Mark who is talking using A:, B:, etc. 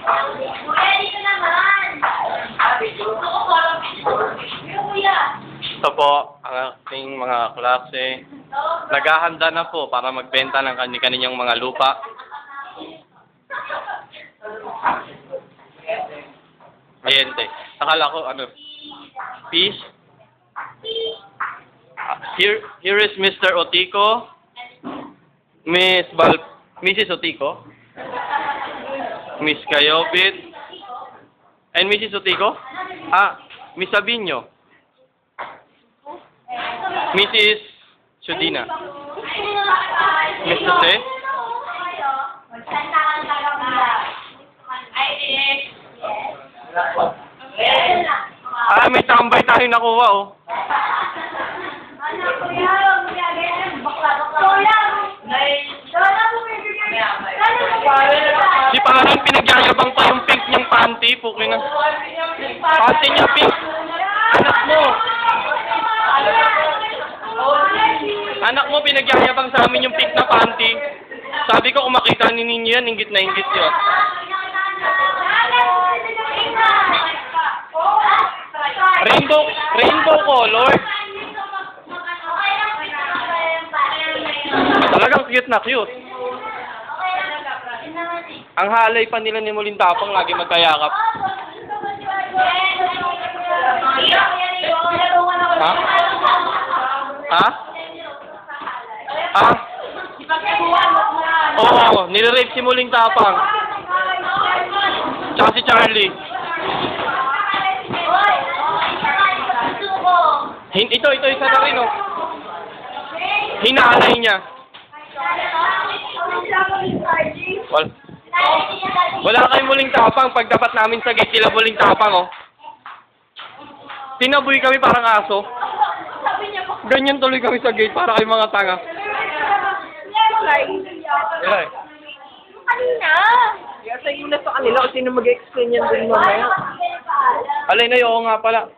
A: Kuya, dito naman. Gusto ko parang kuya.
B: Ito po, ang ating mga klase. Naghahanda na po para magbenta ng kanilang mga lupa. Ayente. Akala ko, Peace? Here is Mr. Otico. Mrs. Otico. Miss Kayobit. And Mrs. Otico? Miss Sabino. Mrs. Sudina. Miss Jose? May tambay tayo nakuha, oh. Si parang pinagyayabang pa yung pink niyang panty, pukin na. Panty niya pink. Anak mo. Anak mo, pinagyayabang sa amin yung pink na panty. Sabi ko, kung makita ninyo yan, inggit na inggit yun. Rainbow color. Talagang cute na cute. Ang halay pa nila ni Molintapang lagi magkayakap. Oo, nilirape si Molintapang. Tsaka si Charlie. Ito, isa na rin, oh. Hinalay niya. Wala kayong Molintapang. Pag dapat namin sa gate, sila Molintapang, oh. Tinaboy kami parang aso. Ganyan tuloy kami sa gate para kayong mga tanga.
A: Kanina.
C: Kaya sa'yo na sa kanila kung sino mag-explain yan din mamaya.
B: Alay na yun, nga pala.